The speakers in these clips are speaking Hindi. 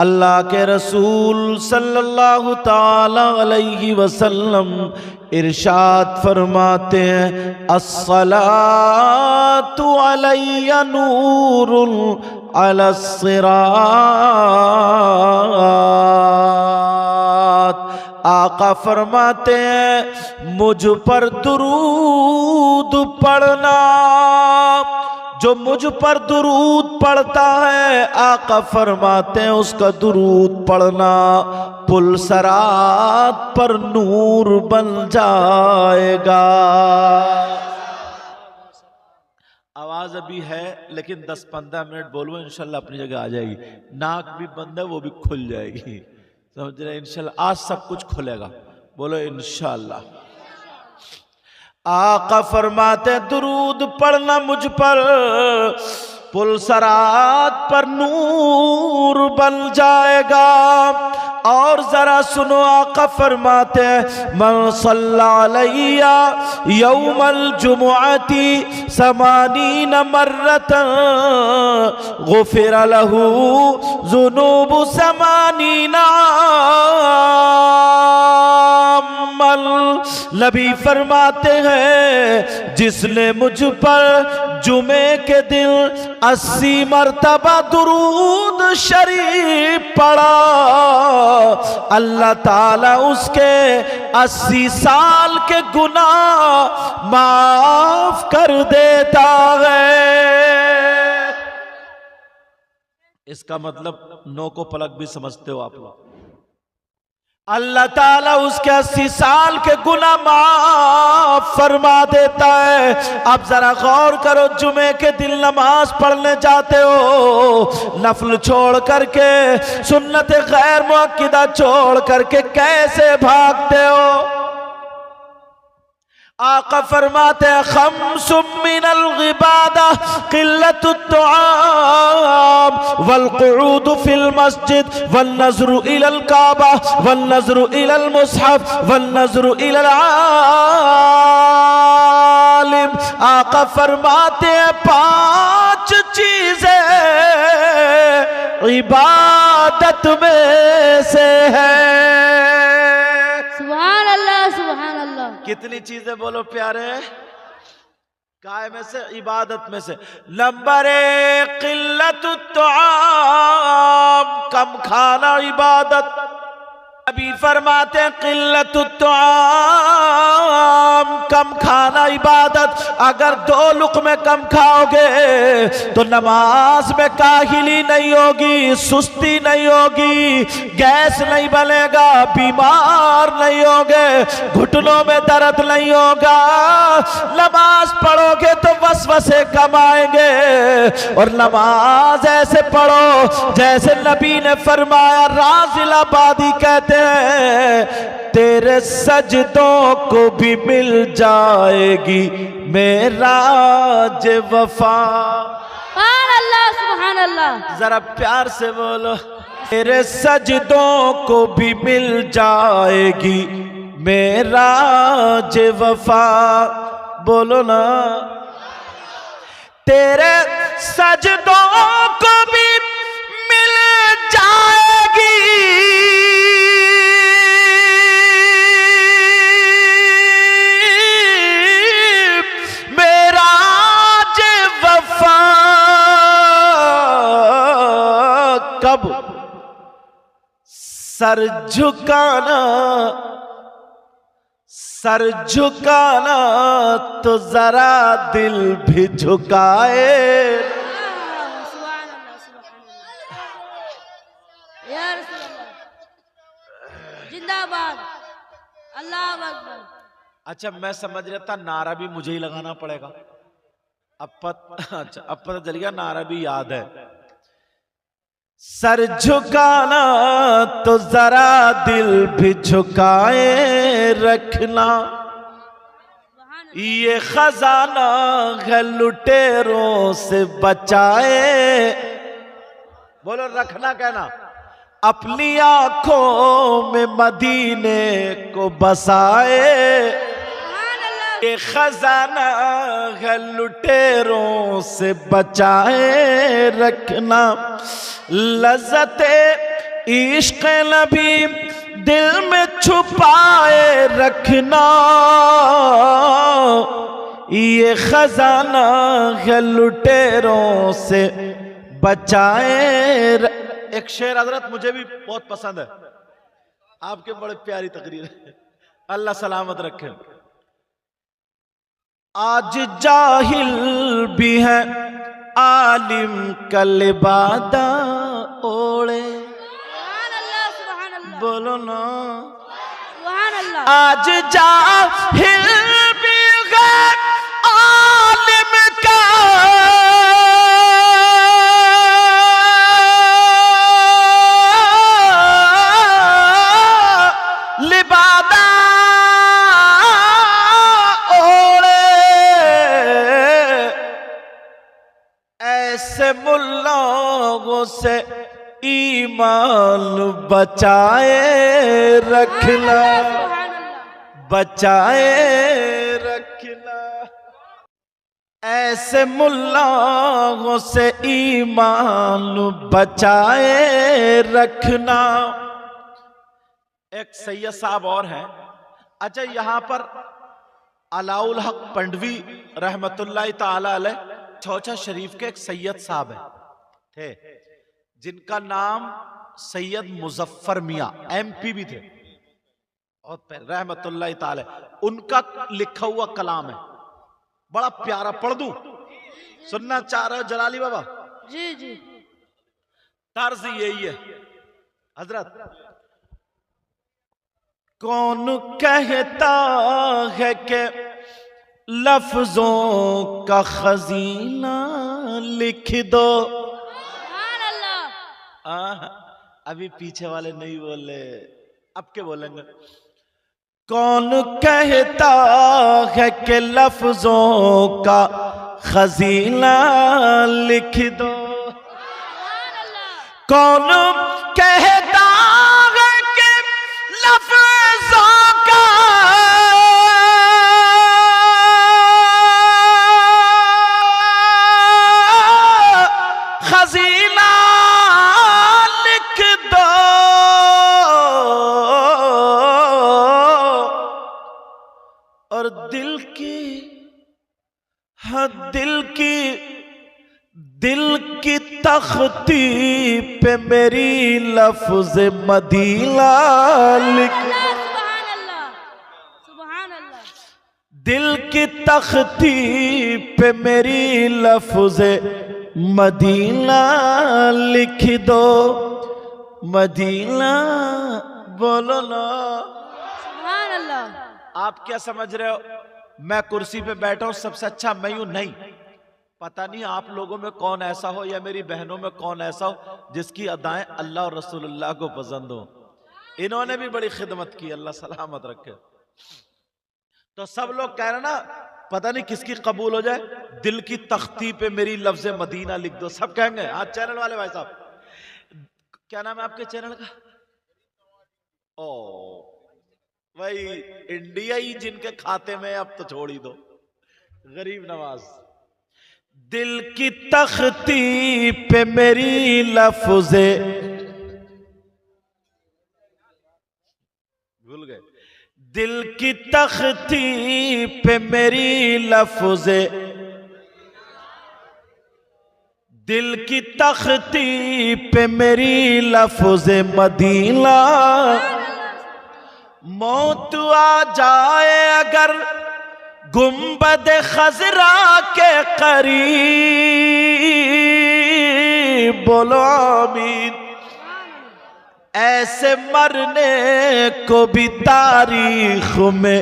अल्लाह के रसूल सल्लल्लाहु ताला अलैहि वसल्लम इरशाद फरमाते हैं, अस्सलातु अलैया नूरुन अलस्सिरात। आका फरमाते हैं मुझ पर दुरूद पढ़ना, जो मुझ पर दुरूद पढ़ता है आका फरमाते हैं उसका दुरूद पढ़ना पुल सरात पर नूर बन जाएगा। आवाज अभी है लेकिन 10-15 मिनट बोलो इंशाल्लाह अपनी जगह आ जाएगी। नाक भी बंद है वो भी खुल जाएगी, समझ रहे? इंशाल्लाह आज सब कुछ खुलेगा, बोलो इंशाल्लाह। आका फरमाते दुरूद पढ़ना मुझ पर पुल सरात पर नूर बन जाएगा। और जरा सुनो आका फरमाते मन सल्ला अलैया यौमल जुमुअती समानीन मर्रतन गुफिर लहू जुनूबु समानीना। नबी फरमाते हैं जिसने मुझ पर जुमे के दिन 80 मरतबा दुरूद शरीफ पढ़ा, अल्लाह ताला उसके 80 साल के गुनाह माफ कर देता है। इसका मतलब नो को पलक भी समझते हो आप लोग। अल्लाह ताला उसके 80 साल के गुनाह माफ फरमा देता है। अब जरा गौर करो, जुमे के दिन नमाज पढ़ने जाते हो, नफल छोड़ करके, सुन्नत गैर मुअक्किदा छोड़ करके कैसे भागते हो? आका फरमाते हैं खम्सुम मिनल इबादा क़िल्लतुत तुआम वल क़ुऊदु फिल मस्जिद वन नज़्रु इलल काबा वन नज़्रु इलल मुसहफ वन नज़्रु इलल आलिम। आका फरमाते हैं 5 चीजें इबादत में से है। सुभान अल्लाह सुभान अल्लाह। कितनी चीजें बोलो प्यारे? काय में से? इबादत में से। नंबर 1 क़िल्लतुत तुआम, कम खाना इबादत। अभी फरमाते हैं क़िल्लतुत तुआम, कम खाना इबादत। अगर 2 लुक़मे कम खाओगे तो नमाज में काहिली नहीं होगी, सुस्ती नहीं होगी, गैस नहीं बनेगा, बीमार नहीं होगे, घुटनों में दर्द नहीं होगा। नमाज पढ़ोगे तो वसवसे कम आएंगे और नमाज ऐसे पढ़ो जैसे नबी ने फरमाया। राज़िल आबादी कहते हैं तेरे सजदों को भी मिल जाएगी मेराज वफा। सुभान अल्लाह सुभान अल्लाह। जरा प्यार से बोलो, तेरे सजदों को भी मिल जाएगी मेराज वफा। बोलो ना, तेरे सजदों को भी मिल जाएगी मेराज वफा। कब? सर झुकाना, सर झुकाना तो जरा दिल भी झुकाए। जिंदाबाद अल्लाह अकबर। अच्छा मैं समझ रहा था नारा भी मुझे ही लगाना पड़ेगा। अच्छा अब पता चल गया, नारा भी याद है। सर झुकाना तो जरा दिल भी झुकाए रखना, ये खजाना है लुटेरों से बचाए। बोलो रखना कहना। अपनी आंखों में मदीने को बसाए, ये खजाना है लुटेरों से बचाए रखना। लज़्ज़ते इश्क़ नबी दिल में छुपाए रखना, ये खजाना है लुटेरों से बचाए। एक शेर हजरत मुझे भी बहुत पसंद है, आपके बड़े प्यारी तकरीर है, अल्लाह सलामत रखे। आज जाहिल भी है आलिम कल बादा ओढ़े। बोलो ना सुभान अल्लाह। आज जाहिल भी है आलिम का लिबादा ऐसे मुल्लाओं से ईमान बचाए रखना, बचाए रखना। ऐसे मुल्लाओं से ईमान बचाए रखना। एक सैयद साहब और हैं। अच्छा, यहां पर अलाउल हक पंडवी रहमतुल्लाह ताला अलैह चौचा शरीफ के एक सैयद साहब थे, जिनका नाम सैयद मुजफ्फर मियां MP भी थे और रहमतुल्लाह ताला। उनका लिखा हुआ कलाम है, बड़ा प्यारा, पढ़ दूं? सुनना चाह रहे हो जलाली बाबा? जी जी। तर्ज यही है हजरत। कौन कहता है कि लफ्जों का खजीना लिख दो। सुभान अल्लाह। अभी पीछे वाले नहीं बोले, अब के बोलेंगे। कौन कहता है कि लफ्जों का खजीना लिख दो। कौन कहता है कि लफ्जों का खजीना लिख दो। और दिल की तख्ती पे मेरी लफ्ज मदीना लिख। सुभान अल्लाह, सुभान अल्लाह। दिल की तख्ती पे मेरी लफ्ज मदीना लिख दो। मदीना बोलो ना। सुभान अल्लाह। आप क्या समझ रहे हो मैं कुर्सी पे बैठा हूं सबसे अच्छा मैं हूं? नहीं, पता नहीं आप लोगों में कौन ऐसा हो या मेरी बहनों में कौन ऐसा हो जिसकी अदाएं अल्लाह और रसूलुल्लाह को पसंद हो। इन्होंने भी बड़ी खिदमत की, अल्लाह सलामत रखे। तो सब लोग कह रहे ना, पता नहीं किसकी कबूल हो जाए। दिल की तख्ती पे मेरी लफ्ज मदीना लिख दो, सब कहेंगे। हाँ, चैनल वाले भाई साहब, क्या नाम है आपके चैनल का? ओ भाई, इंडिया ही जिनके खाते में, अब तो छोड़ ही दो। गरीब नवाज। दिल की तख्ती पे मेरी लफ्ज़े, भूल गए। दिल की तख्ती पे मेरी लफ्ज़े, दिल की तख्ती पे मेरी लफ्ज़े मदीना। मौत आ जाए अगर गुंबद खजरा के करीब, बोलो आमीन। ऐसे मरने को भी तारीख में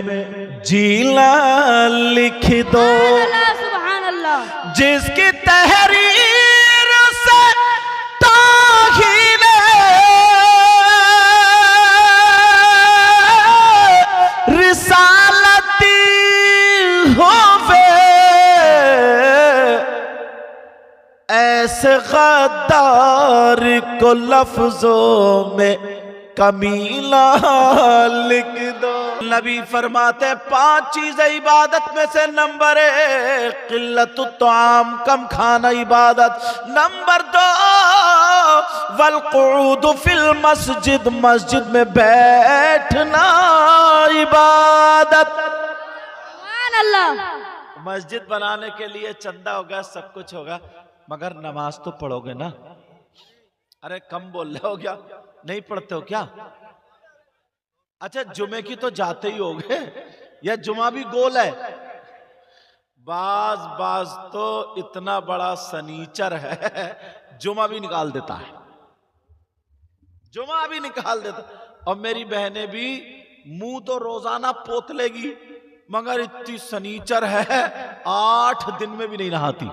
जीना लिख दो। सुभान अल्लाह। जिसकी तहरीर से ताहीने रिसालती होवे, ऐसे गद्दार को लफ्जों में कमीना लिख दो। नबी फरमाते 5 चीजें इबादत में से नंबर 1 किल्लतुत तआम, कम खाना इबादत। नंबर 2 वल्क़ुऊद फिल मस्जिद, मस्जिद में बैठना इबादत। सुभान अल्लाह। मस्जिद बनाने के लिए चंदा होगा, सब कुछ होगा, मगर नमाज तो पढ़ोगे ना। अरे कम बोल रहे हो क्या, नहीं पढ़ते हो क्या? अच्छा जुमे की तो जाते ही होगे, या जुमा भी गोल है? बाज बाज तो इतना बड़ा सनीचर है, जुमा भी निकाल देता है, जुमा भी निकाल देता। और मेरी बहनें भी मुंह तो रोजाना पोत लेगी, मगर इतनी सनीचर है 8 दिन में भी नहीं नहाती,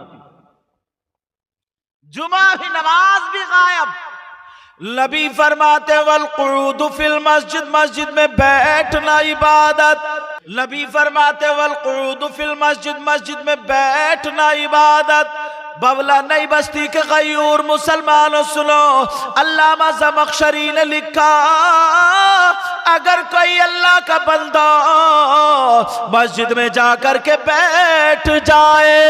जुमा भी नमाज भी गायब। नबी फरमाते वल्क़ुऊद फिल मस्जिद, मस्जिद में बैठना इबादत। नबी फरमाते वल्क़ुऊद फिल मस्जिद, मस्जिद में बैठना इबादत। बवला नई बस्ती के गयूर मुसलमानों सुनो, अल्लामा ज़मख़शरी ने लिखा, अगर कोई अल्लाह का बंदा मस्जिद में जाकर के बैठ जाए,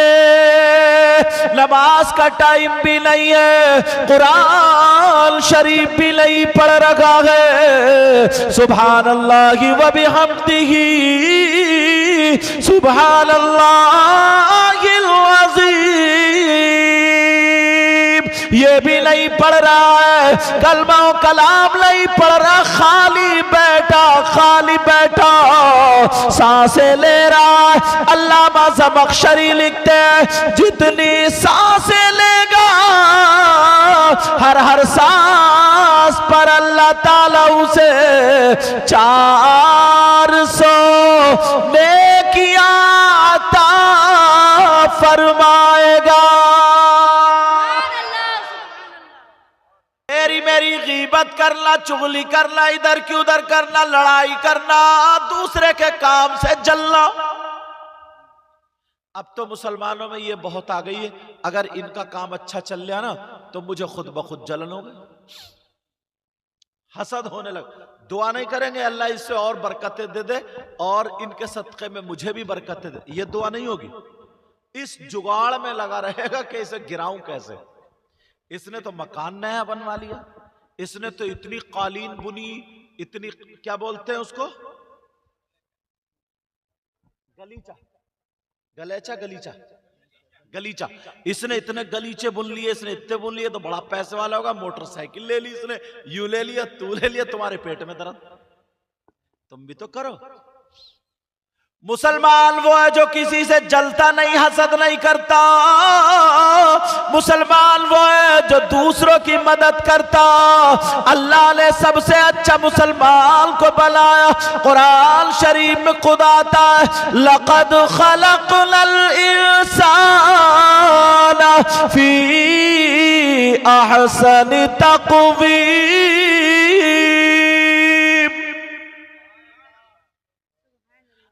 नमाज का टाइम भी नहीं है, कुरान शरीफ भी नहीं पढ़ रखा है, सुभान अल्लाह व बिहम्दिही सुभान अल्लाहिल अज़ीम, ये भी नहीं पढ़ रहा है, कलमा कलाम नहीं पढ़ रहा, खाली बैठा सांसें ले रहा है। अल्लामा ज़मख़शरी लिखते हैं, जितनी सांसें लेगा हर सांस पर अल्लाह ताला उसे 400 नेकियां अता फरमाएगा। मेरी गीबत करना, चुगली करना, इधर की उधर करना, लड़ाई करना, दूसरे के काम से जलना, अब तो मुसलमानों में ये बहुत आ गई है। अगर इनका काम अच्छा चल गया ना तो मुझे खुद ब खुद जलन हो गई, हसद होने लगा। दुआ नहीं करेंगे अल्लाह इससे और बरकतें दे दे और इनके सदक़े में मुझे भी बरकतें दे, ये दुआ नहीं होगी। इस जुगाड़ में लगा रहेगा कि इसे गिराऊं कैसे। इसने तो मकान नया बनवा लिया, इसने तो इतनी कालीन बुनी, इतनी क्या बोलते हैं उसको, गलीचा, इसने इतने गलीचे बुन लिए, इसने इतने बुन लिए, तो बड़ा पैसे वाला होगा, मोटरसाइकिल ले ली इसने, यू ले लिया, तू ले लिया, तुम्हारे पेट में दर्द, तुम भी तो करो। मुसलमान वो है जो किसी से जलता नहीं, हसद नहीं करता। मुसलमान वो है जो दूसरों की मदद करता। अल्लाह ने सबसे अच्छा मुसलमान को बनाया। कुरान शरीफ में खुद आता है, लक़द खलक़नल इंसान फी अहसनि तक़वीम।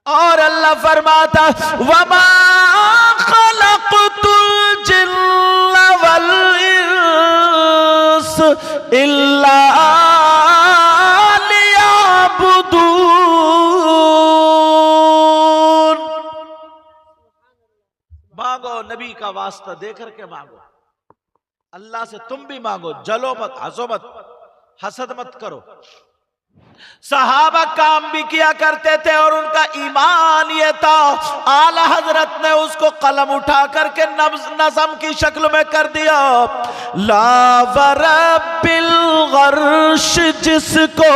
और अल्लाह फरमाता, वमा खलक़तुल जिन्न वल इंस इल्ला लियअबुदून। मांगो, नबी का वास्ता दे करके मांगो, अल्लाह से तुम भी मांगो, जलो मत, हंसो मत, हसद मत करो। सहाबा काम भी किया करते थे और उनका ईमान ये था, आला हजरत ने उसको कलम उठा करके नज़म की शक्ल में कर दिया। ला वरब्बिल गर्श, जिसको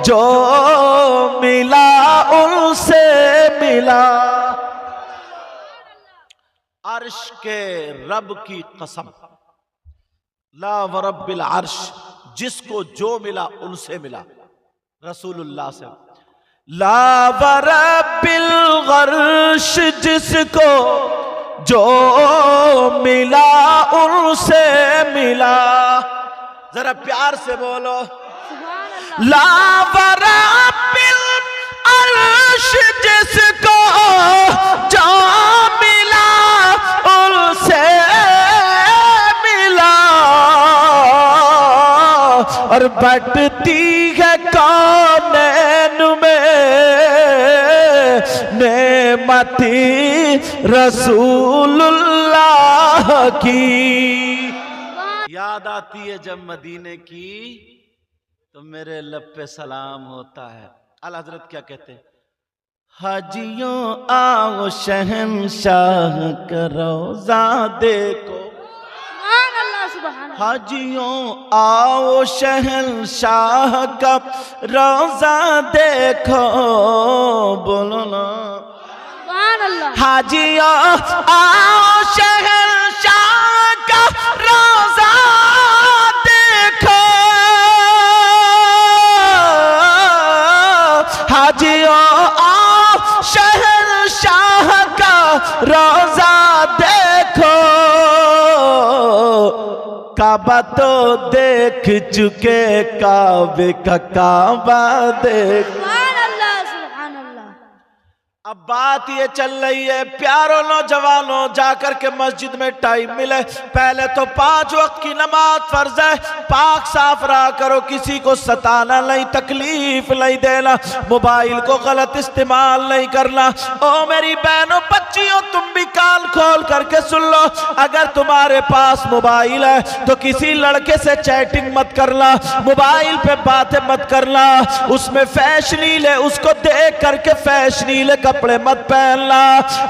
जो मिला उनसे मिला। अर्श के रब की कसम, ला वरब्बिल अर्श, जिसको जो मिला उनसे मिला, रसूलुल्लाह से। ला वरब्बिल गर्श, जिसको जो मिला उनसे मिला। जरा प्यार से बोलो, ला वरब्बिल अर्श, जिसको जो मिला उनसे मिला। और बटती है कौनैन में नेमती रसूलुल्लाह की। याद आती है जब मदीने की तो मेरे लब पे सलाम होता है। आला हजरत क्या कहते हैं? हाजियों आओ शहंशाह का रोजा देखो, सुभान अल्लाह सुभान अल्लाह। हाजियों आओ शहंशाह का रोजा देखो, बोलो ना सुभान अल्लाह। हाजियों आओ शहंशाह का रोजा देखो, हाजियों आओ शहंशाह का रोजा देखो, काबा तो देख चुके, काबे का काबा देखो। सुभान अल्लाह सुभान अल्लाह। अब बात ये चल रही है प्यारों नौजवानों, जाकर के मस्जिद में टाइम मिले, पहले तो 5 वक्त की नमाज फर्ज है, पाक साफ रहा करो, किसी को सताना नहीं, तकलीफ नहीं देना, मोबाइल को गलत इस्तेमाल नहीं करना। ओ मेरी बहनों बच्चियों, तुम भी कान खोल करके सुन लो, अगर तुम्हारे पास मोबाइल है तो किसी लड़के से चैटिंग मत करना, मोबाइल पे बातें मत करना, उसमें फैशनील है, उसको देख करके फैशनील कपड़े मत पहनना।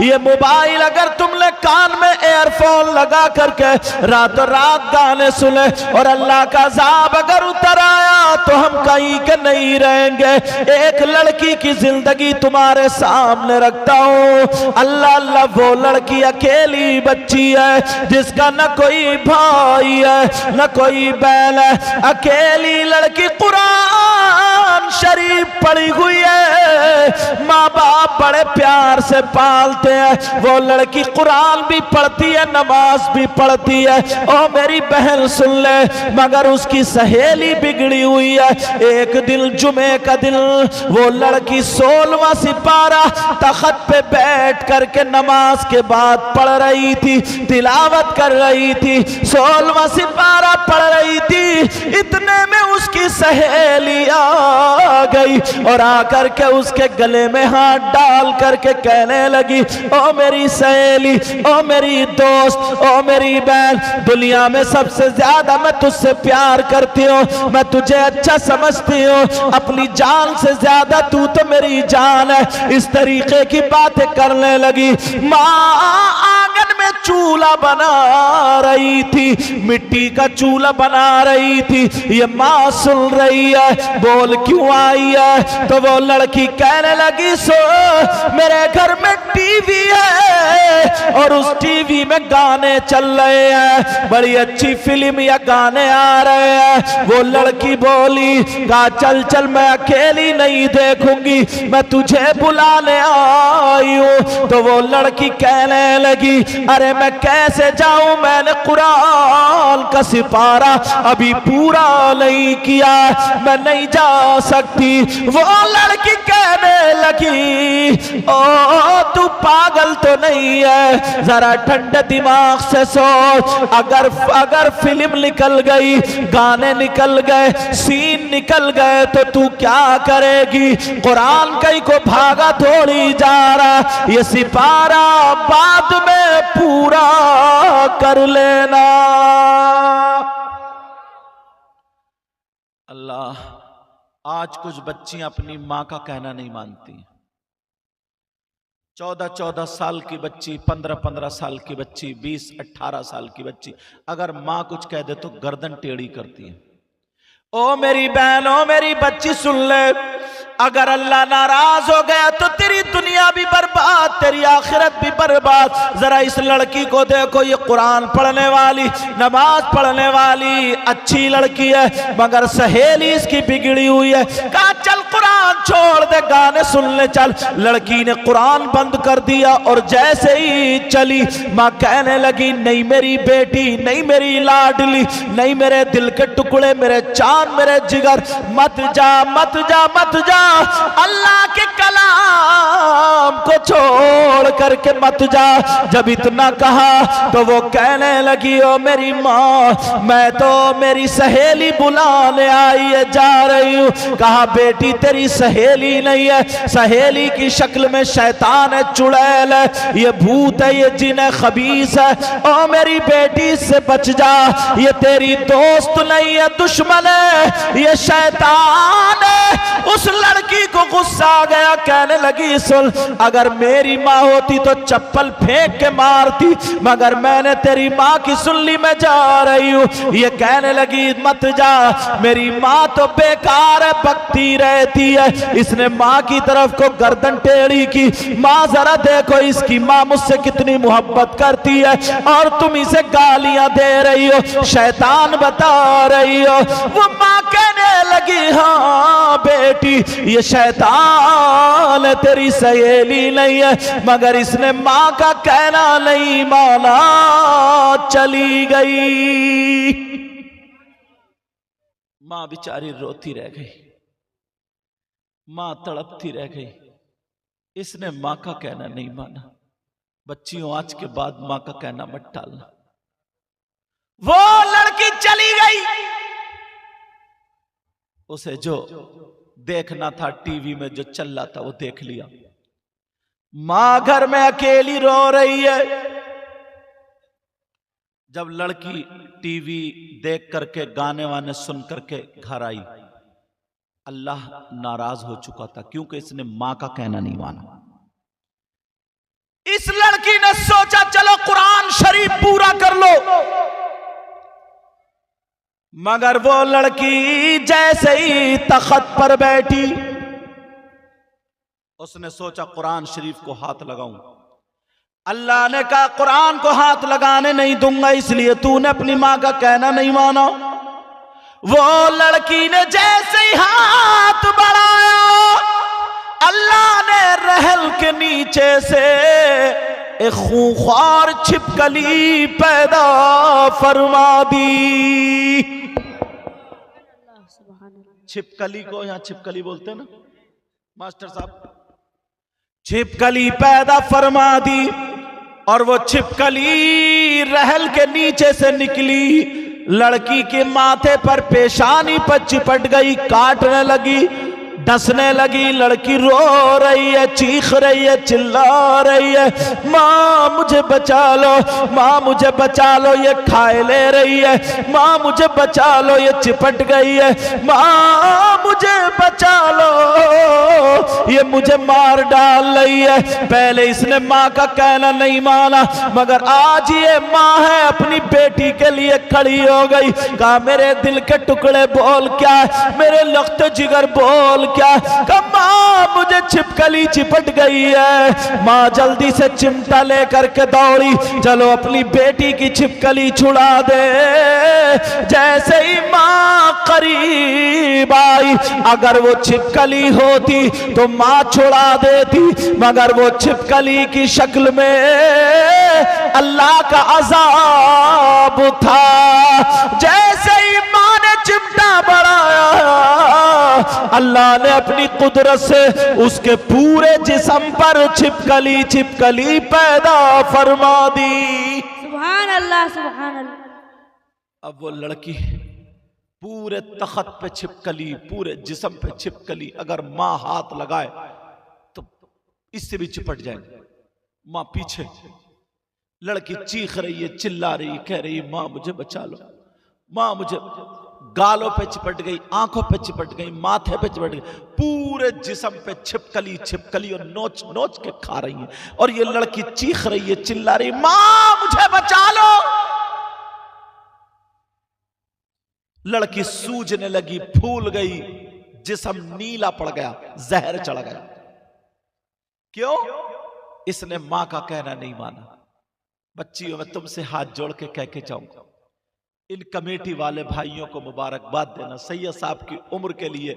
ये मोबाइल अगर तुमने कान में एयरफोन लगा करके रातों रात गाने सुने और अल्लाह का अज़ाब अगर उतर आया तो हम कहीं के नहीं रहेंगे। एक लड़की की जिंदगी तुम्हारे सामने रखता हूं, अल्लाह अल्लाह, वो लड़की अकेली बच्ची है जिसका न कोई भाई है न कोई बहन है, अकेली लड़की कुरान शरीफ पढ़ी हुई है, माँ बाप बड़े प्यार से पालते हैं, वो लड़की कुरान भी पढ़ती है नमाज भी पढ़ती है। ओ मेरी बहन सुन ले, मगर उसकी सहेली बिगड़ी हुई है। एक दिन जुमे का दिन वो लड़की 16वां सिपारा तख्त पे बैठ करके नमाज के बाद पढ़ रही थी, तिलावत कर रही थी, 16वां सिपारा पढ़ रही थी, इतने में उसकी सहेली आ गई और आकर के उसके गले में हाथ डाल करके कहने लगी, ओ मेरी सहेली, ओ मेरी दोस्त, ओ मेरी बहन, दुनिया में सबसे ज्यादा मैं तुझसे प्यार करती हूँ, मैं तुझे अच्छा समझती हूँ, अपनी जान से ज्यादा तू तो मेरी जान है। इस तरीके की बातें करने लगी। माँ आंगन में चूल्हा बना रही थी, मिट्टी का चूल्हा बना रही थी, ये माँ सुन रही है, बोल क्यों आई है? तो वो लड़की कहने लगी, सो मेरे घर में टीवी है और उस टीवी में गाने चल रहे हैं, बड़ी अच्छी फिल्म या गाने आ रहे हैं। वो लड़की बोली, कहा चल चल, मैं अकेली नहीं देखूंगी, मैं तुझे बुलाने आई हूं। तो वो लड़की कहने लगी, अरे मैं कैसे जाऊं, मैंने कुरान का सिपारा अभी पूरा नहीं किया, मैं नहीं जा सकती। वो लड़की कहने लगी, ओ तू पागल तो नहीं है, जरा ठंडे दिमाग से सोच, अगर फिल्म निकल गई, गाने निकल गए, सीन निकल गए तो तू क्या करेगी? कुरान कहीं को भागा थोड़ी जा रहा, ये सिपारा बाद में पूरा कर लेना। अल्लाह, आज कुछ बच्चियां अपनी मां का कहना नहीं मानती। 14-14 साल की बच्ची, 15-15 साल की बच्ची, 20-18 साल की बच्ची, अगर माँ कुछ कह दे तो गर्दन टेढ़ी करती है। ओ मेरी बहन, ओ मेरी बच्ची सुन ले, अगर अल्लाह नाराज हो गया तो तेरी दुनिया भी बर्बाद, तेरी आखिरत भी बर्बाद। जरा इस लड़की को देखो, ये कुरान पढ़ने वाली, नमाज पढ़ने वाली अच्छी लड़की है, मगर सहेली इसकी बिगड़ी हुई है। कहा चल कुरान छोड़ दे, गाने सुनने चल। लड़की ने कुरान बंद कर दिया और जैसे ही चली, माँ कहने लगी, नहीं मेरी बेटी, नहीं मेरी लाडली, नहीं मेरे दिल के टुकड़े, मेरे चांद, मेरे जिगर, मत जा मत जा मत जा, अल्लाह के कलाम काम को छोड़ करके मत जा। जब इतना कहा तो वो कहने लगी, ओ मेरी माँ, मैं तो मेरी सहेली बुलाने आई है, जा रही हूँ। कहा बेटी तेरी सहेली नहीं है, सहेली की शक्ल में शैतान है, चुड़ैल है, ये भूत है, ये जिन है, खबीस है। ओ मेरी बेटी इससे बच जा, ये तेरी दोस्त नहीं है, दुश्मन है, ये शैतान है। उस लड़की को गुस्सा आ गया, कहने लगी सुन, अगर मेरी माँ होती तो चप्पल फेंक के मारती, मगर मैंने तेरी माँ की सुन ली, मैं जा रही हूँ। ये कहने लगी मत जा, मेरी माँ तो बेकार है, बकती रहती है। इसने माँ की तरफ को गर्दन टेढ़ी की, माँ जरा देखो इसकी माँ मुझसे कितनी मोहब्बत करती है और तुम इसे गालियां दे रही हो, शैतान बता रही हो। वो माँ कहने लगी हाँ बेटी ये शैतान है, तेरी सहेली नहीं है, मगर इसने माँ का कहना नहीं माना, चली गई। माँ बेचारी रोती रह गई, माँ तड़पती रह गई, इसने माँ का कहना नहीं माना। बच्चियों आज के बाद माँ का कहना मत टालना। वो लड़की चली गई, उसे जो देखना था टीवी में जो चल रहा था वो देख लिया। मां घर में अकेली रो रही है। जब लड़की टीवी देख करके गाने वाने सुन करके घर आई, अल्लाह नाराज हो चुका था क्योंकि इसने मां का कहना नहीं माना। इस लड़की ने सोचा चलो कुरान शरीफ पूरा कर लो, मगर वो लड़की जैसे ही तख्त पर बैठी, उसने सोचा कुरान शरीफ को हाथ लगाऊं। अल्लाह ने कहा कुरान को हाथ लगाने नहीं दूंगा, इसलिए तूने अपनी मां का कहना नहीं माना। वो लड़की ने जैसे ही हाथ बढ़ाया, अल्लाह ने रहल के नीचे से एक खूंखार छिपकली पैदा फरमा दी। छिपकली को यहां छिपकली बोलते हैं ना मास्टर साहब, छिपकली पैदा फरमा दी और वो छिपकली रहल के नीचे से निकली, लड़की के माथे पर पेशानी पर चिपट गई, काटने लगी, डसने लगी। लड़की रो रही है, चीख रही है, चिल्ला रही है, माँ मुझे बचा लो, माँ मुझे बचा लो, ये खाए ले रही है, माँ मुझे बचा लो, ये चिपट गई है, माँ मुझे बचा लो, ये मुझे मार डाल रही है। पहले इसने माँ का कहना नहीं माना, मगर आज ये माँ है, अपनी बेटी के लिए खड़ी हो गई। कहा मेरे दिल के टुकड़े बोल क्या, मेरे लख्त जिगर बोल क्या। माँ मुझे छिपकली चिपट गई है। माँ जल्दी से चिमटा लेकर के दौड़ी, चलो अपनी बेटी की छिपकली छुड़ा दे। जैसे ही माँ करीब आई, अगर वो छिपकली होती तो माँ छुड़ा देती, मगर वो छिपकली की शक्ल में अल्लाह का अज़ाब था। जैसे ही माँ ने चिमटा बढ़ाया, अल्लाह ने अपनी कुदरत से उसके पूरे जिस्म पर छिपकली छिपकली पैदा फरमा दी। सुभान अल्लाह, सुभान अल्लाह। अब वो लड़की पूरे तख्त पे छिपकली, पूरे जिस्म पे छिपकली, अगर माँ हाथ लगाए तो इससे भी चिपट जाएंगे। माँ पीछे, लड़की चीख रही है, चिल्ला रही है, कह रही है माँ मुझे बचा लो, माँ मुझे। गालों पे चिपट गई, आंखों पे चिपट गई, माथे पे चिपट गई, पूरे जिस्म पे छिपकली छिपकली और नोच नोच के खा रही है। और ये लड़की चीख रही है, चिल्ला रही, माँ मुझे बचा लो। लड़की सूजने लगी, फूल गई, जिस्म नीला पड़ गया, जहर चढ़ गया। क्यों? इसने मां का कहना नहीं माना। बच्चियों में तुमसे हाथ जोड़ के कह के जाऊंगा, इन कमेटी वाले भाइयों को मुबारकबाद देना। सैयद साहब की उम्र के लिए,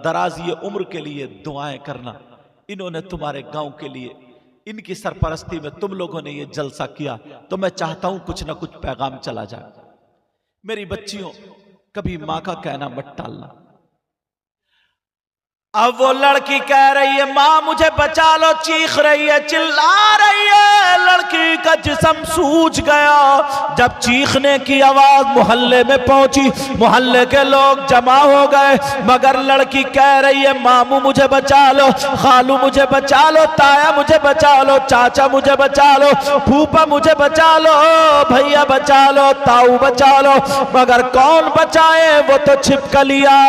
दराजी उम्र के लिए दुआएं करना। इन्होंने तुम्हारे गांव के लिए, इनकी सरपरस्ती में तुम लोगों ने ये जलसा किया, तो मैं चाहता हूं कुछ ना कुछ पैगाम चला जाए। मेरी बच्चियों, कभी मां का कहना मत टालना। अब वो लड़की कह रही है माँ मुझे बचा लो, चीख रही है, चिल्ला रही है। लड़की का जिस्म सूज गया। जब चीखने की आवाज मोहल्ले में पहुंची, मोहल्ले के लोग जमा हो गए, मगर लड़की कह रही है मामू मुझे बचा लो, खालू मुझे बचा लो, ताया मुझे बचा लो, चाचा मुझे बचा लो, फूफा मुझे बचा लो, भैया बचा लो, ताऊ बचा लो। मगर कौन बचाए, वो तो छिपकलियां।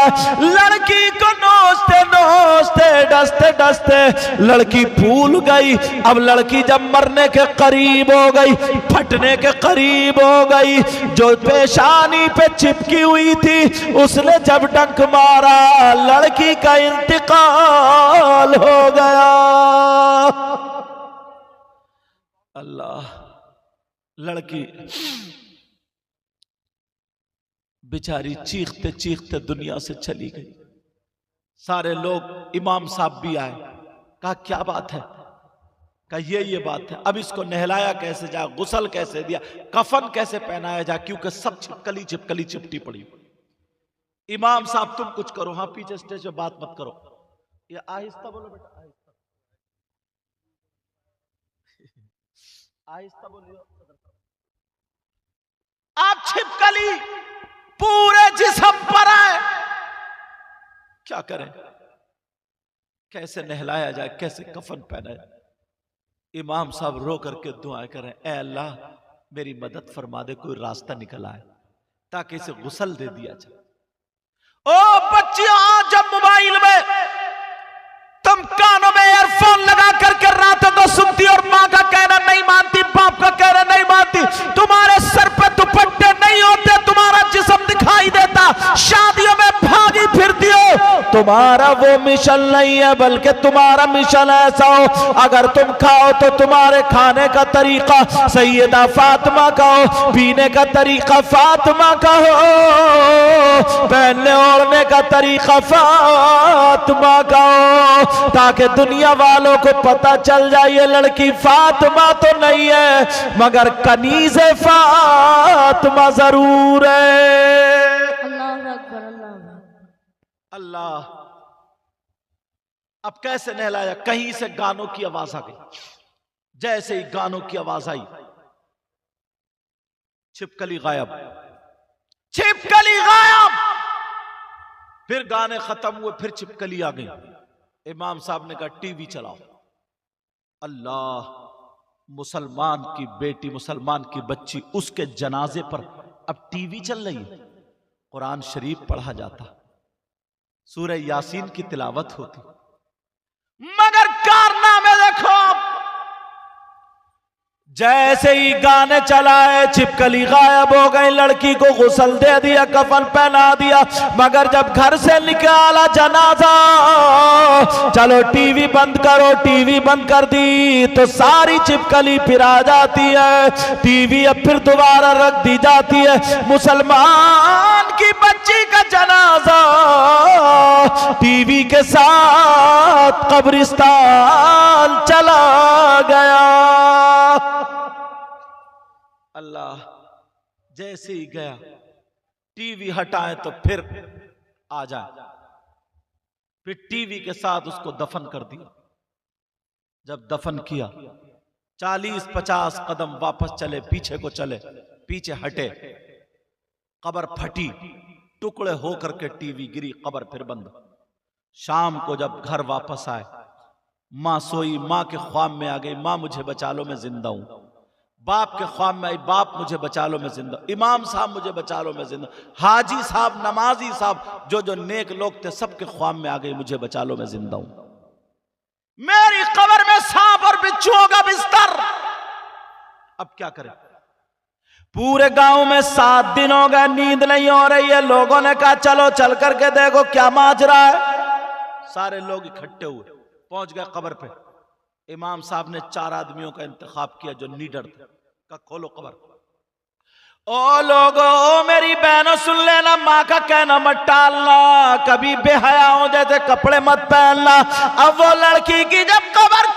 लड़की को नोचते नोचते डसते डसते लड़की फूल गई। अब लड़की जब मरने के करीब हो गई, फटने के करीब हो गई, जो पेशानी पे चिपकी हुई थी उसने जब डंक मारा, लड़की का इंतकाल हो गया। अल्लाह, लड़की बेचारी चीखते चीखते दुनिया से चली गई। सारे लोग, इमाम साहब भी आए, कहा क्या बात है? कहा ये बात है, अब इसको नहलाया कैसे जाए, गुसल कैसे दिया, कफन कैसे पहनाया जाए, क्योंकि सब छिपकली छिपकली चिपटी पड़ी। इमाम साहब तुम कुछ करो, हाँ पीछे स्टेज पे बात मत करो, ये आहिस्ता बोलो बेटा, आहिस्ता आहिस्ता बोलियो। आप छिपकली पूरे जिस्म पर आए, क्या करें, कैसे नहलाया जाए, कैसे कफन पहनाया जाए। इमाम साहब रो करके दुआएं करें, ऐ अल्लाह मेरी मदद फरमा दे, कोई रास्ता निकल आए ताकि इसे गुसल दे दिया जाए। ओ बच्चियों, जब मोबाइल में तुम कानों में ईयरफोन लगा करके रातों को सुनती और माँ का कहना नहीं मानती, बाप का कहना नहीं मानती, तुम्हारे सर पे दुपट्टे नहीं होते, तुम्हारा जिस्म दिखाई देता, शादियों में भागी फिरती हो, तुम्हारा वो मिशन नहीं है, बल्कि तुम्हारा मिशन ऐसा हो अगर तुम खाओ तो तुम्हारे खाने का तरीका सैयदा फातिमा का हो, पीने का तरीका फातिमा का हो, पहनने ओढ़ने का तरीका फातिमा का हो, ताकि दुनिया वालों को पता चल जाए ये लड़की फातिमा तो नहीं है मगर कनीज़े फातिमा जरूर है। अल्लाह अकबर, अल्लाह अल्लाह। अब कैसे नहलाया? कहीं से गानों की आवाज आ गई। जैसे ही गानों की आवाज आई, छिपकली गायब, छिपकली गायब। फिर गाने खत्म हुए, फिर छिपकली आ गई। इमाम साहब ने कहा टीवी चलाओ। अल्लाह, मुसलमान की बेटी, मुसलमान की बच्ची, उसके जनाजे पर अब टीवी चल रही है, कुरान शरीफ पढ़ा जाता, सूरह यासीन की तिलावत होती, मगर कारनामे देखो। जैसे ही गाने चलाए छिपकली गायब हो गई, लड़की को गुस्ल दे दिया, कफन पहना दिया, मगर जब घर से निकाला जनाजा, चलो टीवी बंद करो, टीवी बंद कर दी तो सारी छिपकली फिर आ जाती है, टीवी अब फिर दोबारा रख दी जाती है। मुसलमान की बच्ची का जनाजा टीवी के साथ कब्रिस्तान चला गया। अल्लाह, जैसे ही गया, टीवी हटाए तो फिर आ जाए, फिर टीवी के साथ उसको दफन कर दिया। जब दफन किया, 40-50 कदम वापस चले, पीछे को चले, पीछे हटे, कब्र फटी, टुकड़े होकर के टीवी गिरी, कब्र फिर बंद। शाम को जब घर वापस आए, माँ सोई, माँ के ख्वाब में आ गई, माँ मुझे बचा लो मैं जिंदा हूं। बाप के ख्वाब में आई, बाप मुझे बचा लो मैं जिंदा। इमाम साहब मुझे बचा लो मैं जिंदा। हाजी साहब, नमाजी साहब, जो जो नेक लोग थे, सबके ख्वाब में आ गई, मुझे बचा लो मैं जिंदा हूं। मेरी कब्र में सांप और बिच्छुओं का बिस्तर। अब क्या करें? पूरे गांव में 7 दिन हो गए, नींद नहीं हो रही है। लोगों ने कहा चलो चल करके देखो क्या माजरा है। सारे लोग इकट्ठे हुए, पहुंच गए कब्र पे। इमाम साहब ने 4 आदमियों का इंतखाब किया जो नीडर थे, का खोलो कब्र। ओ लोगो मेरी बहनों सुन लेना, माँ का कहना मत टालना, कभी बेहयाओं जैसे कपड़े मत पहनना। अब वो लड़की की जब कब्र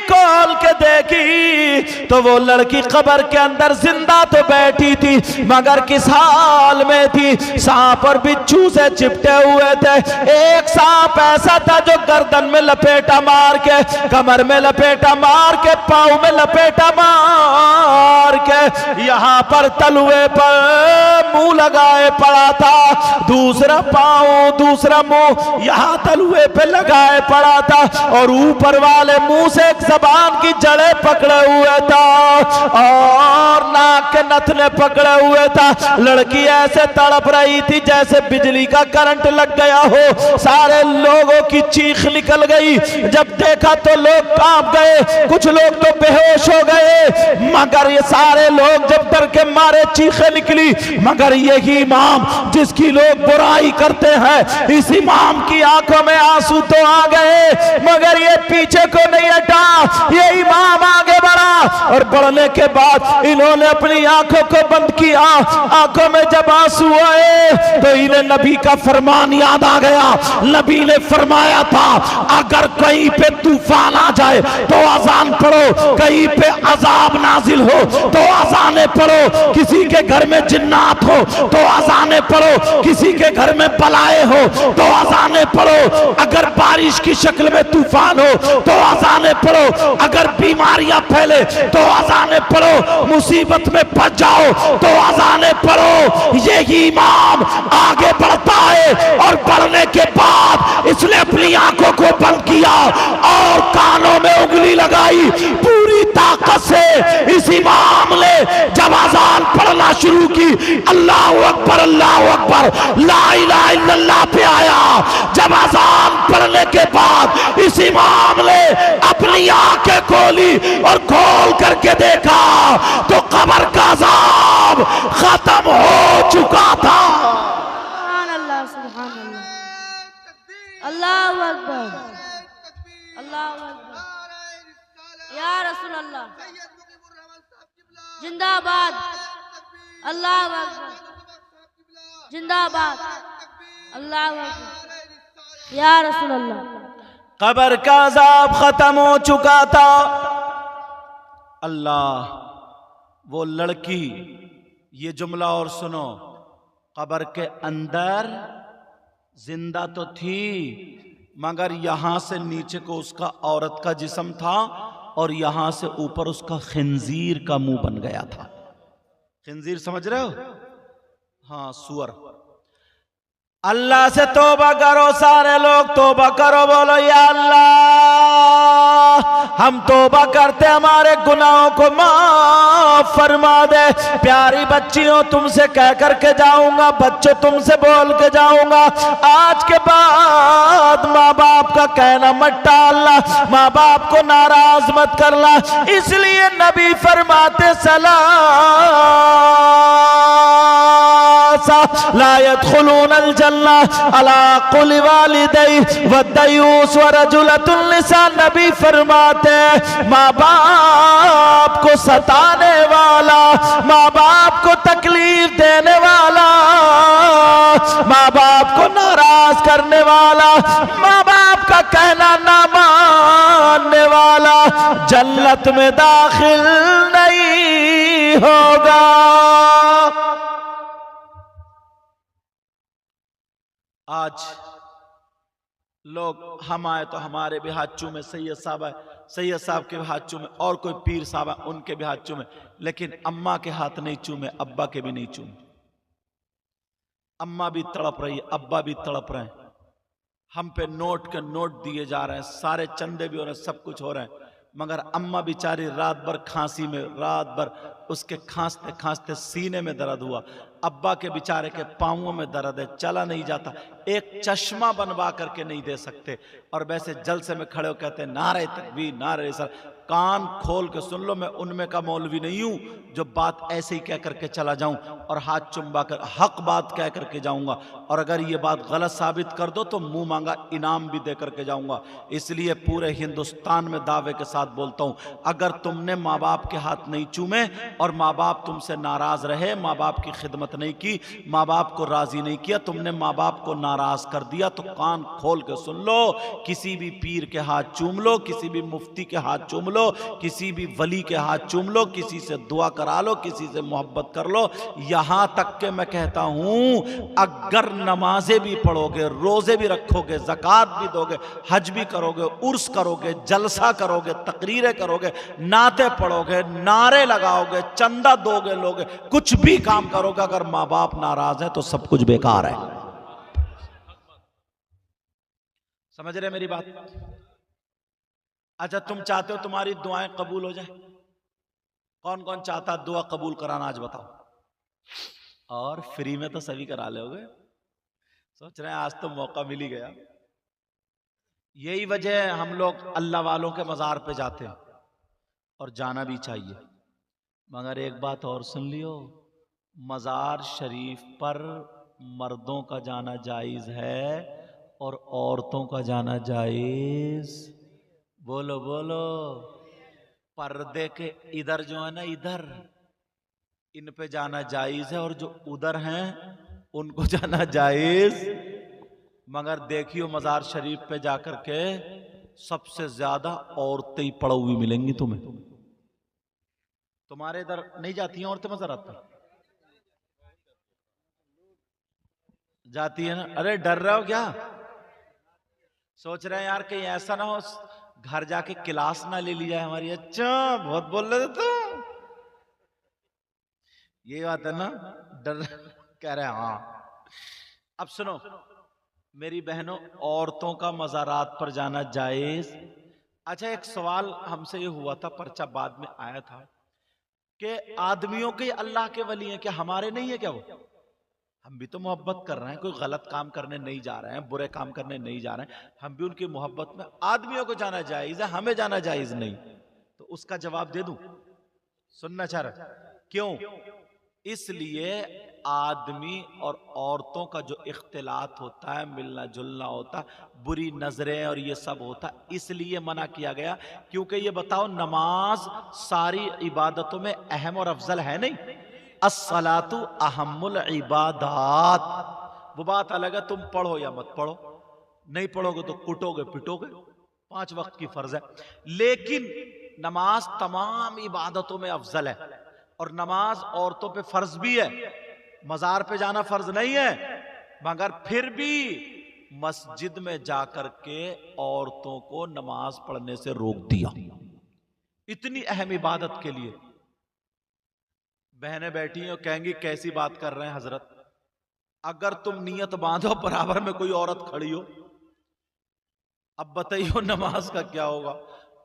खोल के देखी तो वो लड़की कब्र के अंदर जिंदा तो बैठी थी मगर किस हाल में थी, सांप और बिच्छू से चिपटे हुए थे। एक सांप ऐसा था जो गर्दन में लपेटा मार के, कमर में लपेटा मार के, पाँव में लपेटा मार के यहाँ पर तलुए पर मुंह लगाए पड़ा था, दूसरा पांव दूसरा मुंह यहाँ तलुए पे लगाए पड़ा था और ऊपर वाले मुंह से एक जबान की जड़ें पकड़े हुए था और नाक के नथने पकड़े हुए था। लड़की ऐसे तड़प रही थी जैसे बिजली का करंट लग गया हो। सारे लोगों की चीख निकल गई, जब देखा तो लोग कांप गए, कुछ लोग तो बेहोश हो गए, मगर ये सारे लोग जब डर के मारे चीखें निकली, मगर यही इमाम जिसकी लोग बुराई करते हैं, इस इमाम की आंखों में आंसू तो आ गए मगर ये पीछे को नहीं हटा, ये इमाम आगे बढ़ा और बढ़ने के बाद इन्होंने अपनी आंखों को बंद किया। आंखों में जब आंसू आए तो इन्हें नबी का फरमान याद आ गया। नबी ने फरमाया था अगर कहीं पे तूफान आ जाए तो अजान पढ़ो, कहीं पे अजाब नाजिल हो तो अजाने पढ़ो, किसी के घर में जिन्नात हो तो अजाने पढ़ो, किसी के घर में बलाए हो तो अजाने पढ़ो, अगर बारिश की शक्ल में तूफान हो तो अजाने पढ़ो, अगर बीमारियां फैले तो अजाने पढ़ो, मुसीबत में फंस जाओ तो अजाने पढ़ो। यही इमाम आगे बढ़ता है और बढ़ने के बाद इसने अपनी आंखों को बंद किया और कानों में उंगली लगाई। पूरी ताकत से इस इमाम ने जब अजान पढ़ना शुरू की, अल्लाह अकबर ला इलाहा इल्लल्लाह पे आया। जब अजान पढ़ने के बाद इस इमाम ने अपनी आंखें खोली और खोल करके देखा तो कब्र का अजाब खत्म हो चुका था। सुभान अल्लाह, सुभान अल्लाह, अल्लाहु अकबर, अल्लाहु अकबर, या रसूल अल्लाह, जिंदाबाद, अल्लाहु अकबर, जिंदाबाद, अल्लाहु अकबर, या रसूल अल्लाह। कब्र का अजाब खत्म हो चुका था। अल्लाह, वो लड़की, ये जुमला और सुनो, कब्र के अंदर जिंदा तो थी मगर यहां से नीचे को उसका औरत का जिस्म था और यहां से ऊपर उसका खिंजीर का मुंह बन गया था। खिंजीर समझ रहे हो? हाँ, सुअर। अल्लाह से तौबा करो, सारे लोग तौबा करो, बोलो या अल्लाह हम तौबा करते, हमारे गुनाहों को माफ फरमा दे। प्यारी बच्चियों, तुमसे कह करके जाऊंगा, बच्चों तुमसे बोल के जाऊंगा, आज के बाद माँ बाप का कहना मत टालना, माँ बाप को नाराज मत करना। इसलिए नबी फरमाते ला यदखुलूनल जन्नह अला कुल्ली वालिदै वद्दयूस व रजुलतुन निसा। नबी फरमाते माँ बाप को सताने वाला, माँ बाप को तकलीफ देने वाला, माँ बाप को नाराज करने वाला, माँ बाप का कहना ना मानने वाला जन्नत में दाखिल नहीं होगा। आज लोग हम आए तो हमारे भी हाथ चूमे, सैयद साहब है, सैयद साहब के भी हाथ चूमे, और कोई पीर साहब है उनके भी हाथ चूमे, लेकिन अम्मा के हाथ नहीं चूमे, अब्बा के भी नहीं चूमे। अम्मा भी तड़प रही है, अब्बा भी तड़प रहे हैं, हम पे नोट के नोट दिए जा रहे हैं, सारे चंदे भी हो रहे हैं, सब कुछ हो रहे हैं, मगर अम्मा बेचारी रात भर खांसी में, रात भर उसके खांसते खांसते सीने में दर्द हुआ। अब्बा के बेचारे के पाँवों में दर्द है, चला नहीं जाता, एक चश्मा बनवा करके नहीं दे सकते। और वैसे जलसे में खड़े हो कहते हैं नारे तकबीर नारे रिसालत। कान खोल के सुन लो, मैं उनमें का मौलवी नहीं हूं जो बात ऐसे ही कह करके चला जाऊं और हाथ चुम्बा कर हक बात कह करके जाऊंगा, और अगर ये बात गलत साबित कर दो तो मुंह मांगा इनाम भी दे करके जाऊंगा। इसलिए पूरे हिंदुस्तान में दावे के साथ बोलता हूं, अगर तुमने माँ बाप के हाथ नहीं चूमे और माँ बाप तुमसे नाराज रहे, माँ बाप की खिदमत नहीं की, माँ बाप को राजी नहीं किया, तुमने माँ बाप को नाराज कर दिया, तो कान खोल के सुन लो, किसी भी पीर के हाथ चूम लो, किसी भी मुफ्ती के हाथ चूम लो, किसी भी वली के हाथ चूम लो, किसी से दुआ करा लो, किसी से मोहब्बत कर लो। यहां तक के मैं कहता हूं, अगर नमाजें भी पढ़ोगे, रोजे भी रखोगे, ज़कात भी दोगे, हज भी करोगे, उर्स करोगे, जलसा करोगे, तकरीरें करोगे, नाते पढ़ोगे, नारे लगाओगे, चंदा दोगे, लोगे, कुछ भी काम करोगे, अगर माँ बाप नाराज है तो सब कुछ बेकार है। समझ रहे मेरी बात? अच्छा, तुम चाहते हो तुम्हारी दुआएं कबूल हो जाए? कौन कौन चाहता दुआ कबूल कराना आज बताओ। और फ्री में तो सभी करा लोगे। सोच रहे हैं आज तो मौका मिल ही गया। यही वजह है हम लोग अल्लाह वालों के मज़ार पे जाते हैं, और जाना भी चाहिए। मगर एक बात और सुन लियो, मज़ार शरीफ पर मर्दों का जाना जायज़ है और औरतों का जाना जायज़। बोलो बोलो। पर्दे के इधर जो है ना, इधर इन पे जाना जायज़ है, और जो उधर हैं उनको जाना जायज़। मगर देखियो मज़ार शरीफ पे जाकर के सबसे ज्यादा औरतें ही पड़ी हुई मिलेंगी तुम्हें। तुम्हारे इधर नहीं जाती हैं औरतें मज़ार पर? जाती है ना? अरे डर रहे हो क्या? सोच रहे हैं यार कहीं ऐसा ना हो घर जाके क्लास ना ले ली जाए हमारी। अच्छा बहुत बोल रहे थे तो ये बात है ना, डर कह रहे हैं। हाँ अब सुनो मेरी बहनों, औरतों का मज़ारात पर जाना जायज। अच्छा एक सवाल हमसे ये हुआ था, पर्चा बाद में आया था कि आदमियों के अल्लाह के वली हैं क्या, हमारे नहीं है क्या? वो हम भी तो मोहब्बत कर रहे हैं, कोई गलत काम करने नहीं जा रहे हैं, बुरे काम करने नहीं जा रहे हैं, हम भी उनकी मोहब्बत में। आदमियों को जाना जायज है, हमें जाना जायज नहीं। तो उसका जवाब दे दूं? सुनना चाह रहा? क्यों? इसलिए आदमी और औरतों का जो इख्तिलात होता है, मिलना जुलना होता है, बुरी नजरें और ये सब होता है, इसलिए मना किया गया। क्योंकि ये बताओ नमाज सारी इबादतों में अहम और अफजल है नहीं? अस्सलातु अहम्मुल इबादात। वो बात अलग है तुम पढ़ो या मत पढ़ो, नहीं पढ़ोगे तो कुटोगे पिटोगे, 5 वक्त की फर्ज है। लेकिन नमाज तमाम इबादतों में अफजल है, और नमाज औरतों पे फर्ज भी है। मजार पे जाना फर्ज नहीं है, मगर फिर भी मस्जिद में जाकर के औरतों को नमाज पढ़ने से रोक दिया, इतनी अहम इबादत के लिए। बहनें बैठी हैं और कहेंगी कैसी बात कर रहे हैं हजरत, अगर तुम नियत बांधो बराबर में कोई औरत खड़ी हो, अब बताइए नमाज का क्या होगा?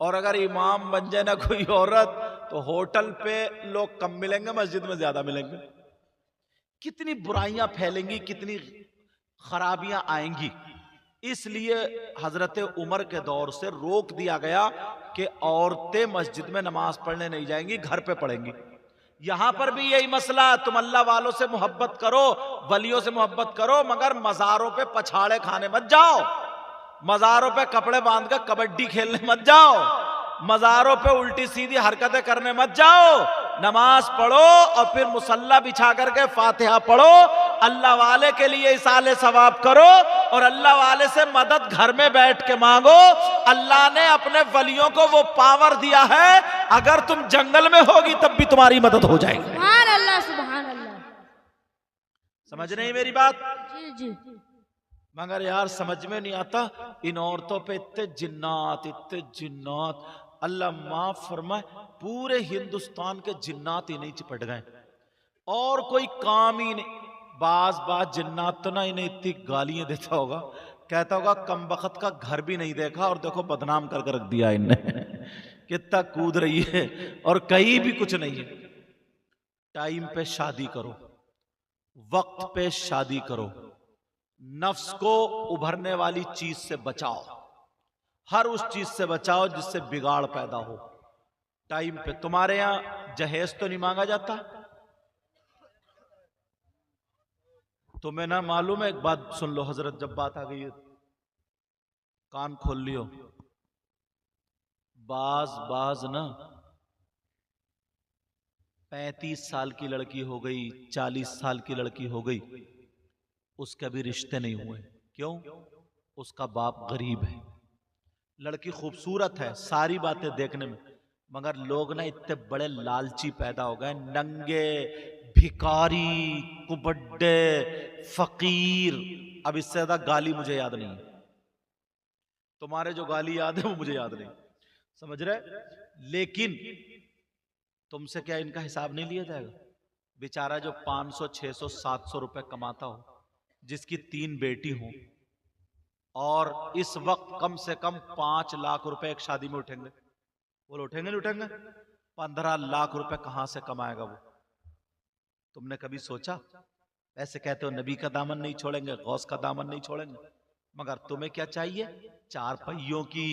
और अगर इमाम बन जाए ना कोई औरत, तो होटल पे लोग कम मिलेंगे, मस्जिद में ज्यादा मिलेंगे। कितनी बुराइयां फैलेंगी, कितनी खराबियां आएंगी। इसलिए हजरत उमर के दौर से रोक दिया गया कि औरतें मस्जिद में नमाज पढ़ने नहीं जाएंगी, घर पे पढ़ेंगी। यहां पर भी यही मसला, तुम अल्लाह वालों से मोहब्बत करो, वलियों से मोहब्बत करो, मगर मज़ारों पे पछाड़े खाने मत जाओ, मज़ारों पे कपड़े बांध कर कबड्डी खेलने मत जाओ, मज़ारों पे उल्टी सीधी हरकतें करने मत जाओ। नमाज पढ़ो और फिर मुसल्ला बिछा करके फातिहा पढ़ो, अल्लाह वाले के लिए इसाले सवाब करो, और अल्लाह वाले से मदद घर में बैठ के मांगो। अल्लाह ने अपने वलियों को वो पावर दिया है, अगर तुम जंगल में होगी तब भी तुम्हारी मदद हो जाएगी। सुभान अल्लाह सुभान अल्लाह। समझ नहीं मेरी बात? जी जी। मगर यार समझ में नहीं आता, इन औरतों पे इतने जिन्नात, इतने जिन्नात, अल्लाह माफ फरमाए, पूरे हिंदुस्तान के जिन्नात ही नहीं चिपट गए, और कोई काम ही नहीं। बाज जिन्नात तो ना इन्हें इतनी गालियां देता होगा, कहता होगा कम बखत का घर भी नहीं देखा और देखो बदनाम करके रख दिया इनने कितना कूद रही है, और कहीं भी कुछ नहीं है। टाइम पे शादी करो, वक्त पे शादी करो, नफ्स को उभरने वाली चीज से बचाओ, हर उस चीज से बचाओ जिससे बिगाड़ पैदा हो। टाइम पे तुम्हारे यहां जहेज तो नहीं मांगा जाता? तुम्हें ना मालूम है, एक बात सुन लो हजरत, जब बात आ गई है कान खोल लियो। बाज ना 35 साल की लड़की हो गई, 40 साल की लड़की हो गई, उसके अभी रिश्ते नहीं हुए। क्यों? उसका बाप गरीब है। लड़की खूबसूरत है सारी बातें देखने में, मगर लोग ना इतने बड़े लालची पैदा हो गए, नंगे, भिखारी, कुबड्डे, फकीर। अब इससे ज्यादा गाली मुझे याद नहीं है, तुम्हारे जो गाली याद है वो मुझे याद नहीं, समझ रहे? लेकिन तुमसे क्या इनका हिसाब नहीं लिया जाएगा? बेचारा जो 500, 600, 700 रुपए कमाता हो, जिसकी 3 बेटी हो, और इस वक्त कम से कम 5 लाख रुपए एक शादी में उठेंगे, बोलो उठेंगे नहीं उठेंगे? 15 लाख रुपए कहां से कमाएगा वो? तुमने कभी सोचा? ऐसे कहते हो नबी का दामन नहीं छोड़ेंगे, गौस का दामन नहीं छोड़ेंगे, मगर तुम्हें क्या चाहिए? 4 पहियों की।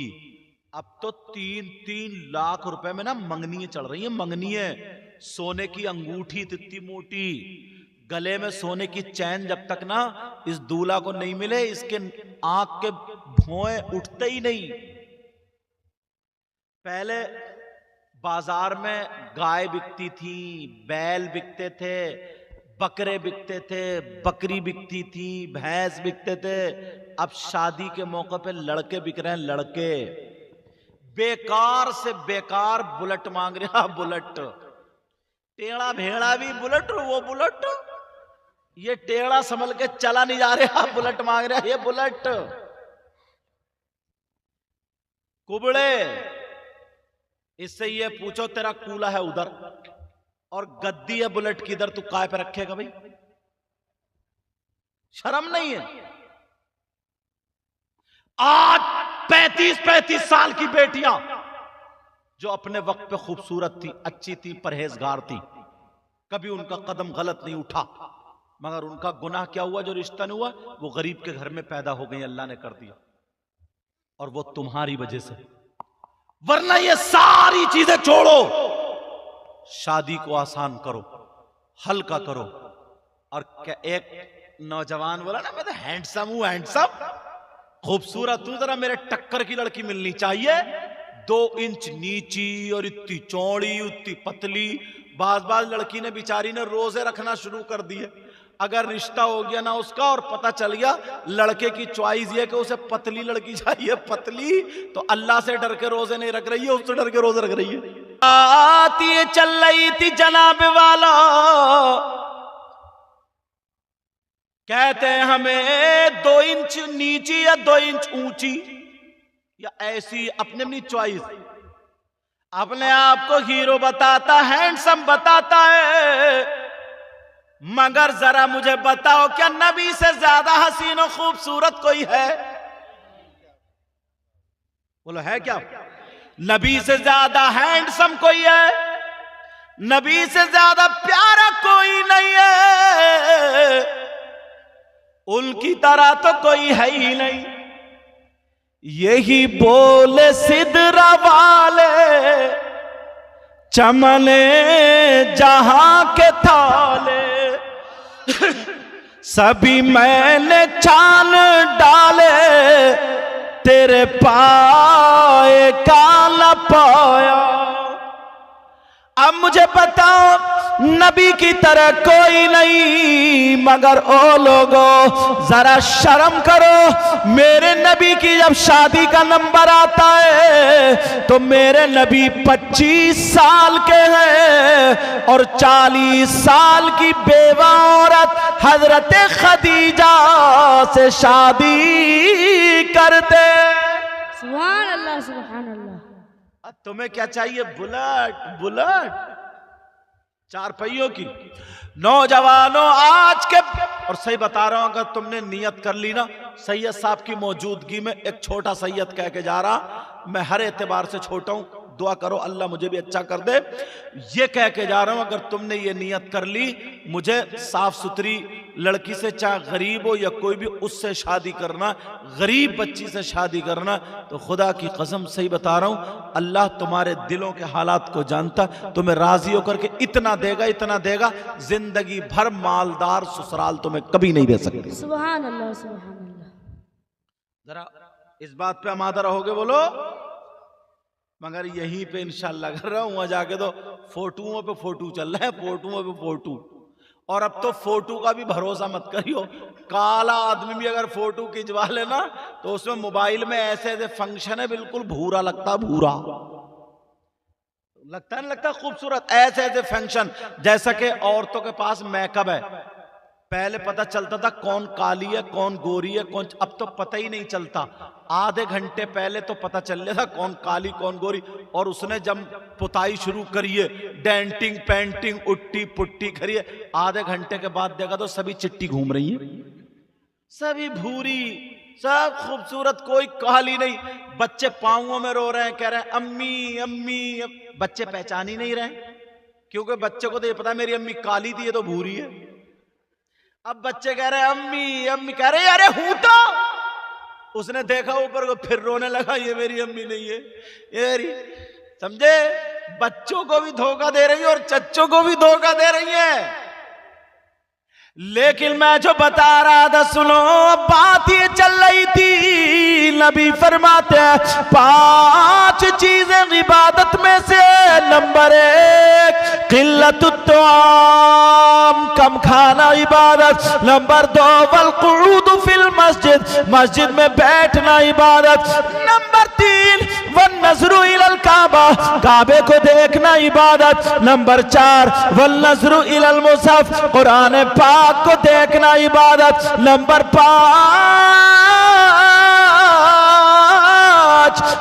अब तो 3-3 लाख रुपए में ना मंगनियां चल रही हैं, मंगनियां, सोने की अंगूठी इतनी मोटी, गले में सोने की चैन। जब तक ना इस दूल्हा को नहीं मिले, इसके आंख के भौएं उठते ही नहीं। पहले बाजार में गाय बिकती थी, बैल बिकते थे, बकरे बिकते थे, बकरी बिकती थी, भैंस बिकते थे। अब शादी के मौके पे लड़के बिक रहे हैं, लड़के बेकार से बेकार बुलेट मांग रहे हैं, बुलेट। टेढ़ा भेड़ा भी बुलेट, वो बुलेट, ये टेढ़ा संभल के चला नहीं जा रहा, बुलेट मांग रहे हैं, ये बुलेट। कुबड़े, इससे ये पूछो तेरा कूला है उधर और गद्दी है बुलेट की इधर, तू काय पे रखेगा भाई? शर्म नहीं है? आज 35-35 साल की बेटियां जो अपने वक्त पे खूबसूरत थी, अच्छी थी, परहेजगार थी, कभी उनका कदम गलत नहीं उठा, मगर उनका गुनाह क्या हुआ? जो रिश्ता नहीं हुआ, वो गरीब के घर में पैदा हो गई, अल्लाह ने कर दिया, और वो तुम्हारी वजह से। वरना ये सारी चीजें छोड़ो, शादी को आसान करो, हल्का करो। और क्या एक नौजवान बोला ना, मैं तो हैंडसम हूं, हैंडसम, खूबसूरत हूं, जरा मेरे टक्कर की लड़की मिलनी चाहिए। 2 इंच नीची और इतनी चौड़ी, इतनी पतली। बाज लड़की ने, बिचारी ने रोजे रखना शुरू कर दिए। अगर रिश्ता हो गया ना उसका, और पता चल गया लड़के की चॉइस ये कि उसे पतली लड़की चाहिए, पतली, तो अल्लाह से डर के रोजे नहीं रख रही है, उससे डर के रोजे रख रही है। आती चल रही थी जनाब वाला, कहते हैं हमें 2 इंच नीची या 2 इंच ऊंची या ऐसी, अपने अपनी चॉइस। अपने आप को हीरो बताता, हैंडसम बताता है, मगर जरा मुझे बताओ, क्या नबी से ज्यादा हसीन और खूबसूरत कोई है? बोलो है क्या? नबी से ज्यादा हैंडसम कोई है? नबी से ज्यादा प्यारा कोई नहीं है, उनकी तरह तो कोई है ही नहीं। यही बोले सिदरा वाले, चमने जहां के थाले, सभी मैंने छान डाले, तेरे पाए काला पाया। अब मुझे बताओ, नबी की तरह कोई नहीं, मगर ओ लोगों जरा शर्म करो। मेरे नबी की जब शादी का नंबर आता है तो मेरे नबी 25 साल के हैं और 40 साल की बेवा औरत हजरत खदीजा से शादी करते। सुभान अल्लाह, सुभान अल्लाह। तुम्हें क्या चाहिए? बुलेट, बुलेट 4 पहियों की। नौजवानों आज के, और सही बता रहा हूं, अगर तुमने नियत कर ली ना, सैयद साहब की मौजूदगी में, एक छोटा सैयद कह के जा रहा, मैं हर एतबार से छोटा हूं, दुआ करो अल्लाह मुझे भी अच्छा कर दे। ये कह के जा रहा हूं, अगर तुमने ये नियत कर ली मुझे साफ सुथरी लड़की से, चाहे गरीब हो या कोई भी, उससे शादी करना, गरीब बच्ची से शादी करना, तो खुदा की कसम सही बता रहा हूं अल्लाह तुम्हारे दिलों के हालात को जानता, तुम्हें राजी होकर के इतना देगा, इतना देगा, जिंदगी भर मालदार ससुराल तुम्हें कभी नहीं दे सकती। सुभान अल्लाह, सुभान अल्लाह। जरा इस बात पे आमादा रहोगे बोलो। मगर यहीं पे इंशाल्लाह कर रहा हूं, वहां जाके तो फोटुओं पे फोटू चल रहा है, फोटुओं पे फोटू। और अब तो फोटू का भी भरोसा मत करियो, काला आदमी भी अगर फोटू खिंचवा लेना तो उसमें मोबाइल में ऐसे ऐसे फंक्शन है, बिल्कुल भूरा लगता, भूरा लगता है, लगता खूबसूरत, ऐसे ऐसे फंक्शन, जैसा कि औरतों के पास मेकअप है। पहले पता चलता था कौन काली है, कौन गोरी है, कौन, अब तो पता ही नहीं चलता। आधे घंटे पहले तो पता चल रहा था कौन काली कौन गोरी, और उसने जब पुताई शुरू करिए, डेंटिंग पेंटिंग उट्टी पुट्टी करिए, आधे घंटे के बाद देखा तो सभी चिट्टी घूम रही है, सभी भूरी, सब खूबसूरत, कोई काली नहीं। बच्चे पांवों में रो रहे हैं, कह रहे हैं अम्मी अम्मी, बच्चे पहचान ही नहीं रहे, क्योंकि बच्चे को तो ये पता मेरी अम्मी काली थी, ये तो भूरी है। अब बच्चे कह रहे हैं अम्मी अम्मी, कह रहे अरे हूं तो, उसने देखा ऊपर को, फिर रोने लगा, ये मेरी अम्मी नहीं है, ये मेरी, समझे, बच्चों को भी धोखा दे रही है और चच्चों को भी धोखा दे रही है। लेकिन मैं जो बता रहा था सुनो, बात ये चल रही थी, नबी फरमाते हैं 5 चीजें इबादत में से, नंबर 1 किल्लतुत तआम, कम खाना इबादत, नंबर 2 वल कुऊद फिल मस्जिद, मस्जिद में बैठना इबादत, नंबर 3 वन नजरु इलल काबा, काबे को देखना इबादत, नंबर 4 वल नजरु इलल मुसहफ, कुरान पाक को देखना इबादत, नंबर 5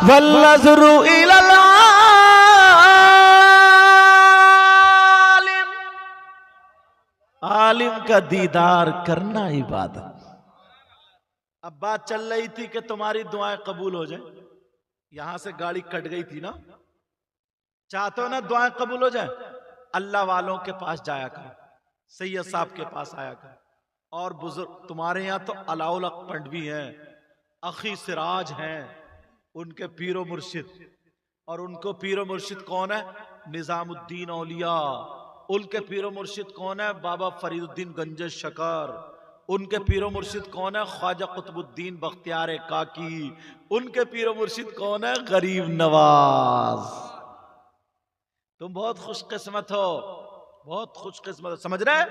वल नजरु इलल आलिम, आलिम का दीदार करना इबादत। अब बात चल रही थी कि तुम्हारी दुआएं कबूल हो जाए, यहां से गाड़ी कट गई थी ना, चाहते हो ना दुआएं कबूल हो जाए, अल्लाह वालों के पास जाया करो, सैयद साहब के पास आया कर, और बुजुर्ग तुम्हारे यहाँ तो अलाउल हक पंडवी हैं, अखी सिराज हैं, उनके पीरो मुर्शिद, और उनको पीरो मुर्शिद कौन है? निजामुद्दीन औलिया। उनके पीरो मुर्शिद कौन है? बाबा फरीदुद्दीन गंज शकर। उनके पीरो मुर्शिद कौन है? ख्वाजा कुतुबुद्दीन बख्तियार काकी। उनके पीरो मुर्शिद कौन है? गरीब नवाज। तुम बहुत खुशकिस्मत हो, बहुत खुशकिस्मत, समझ रहे?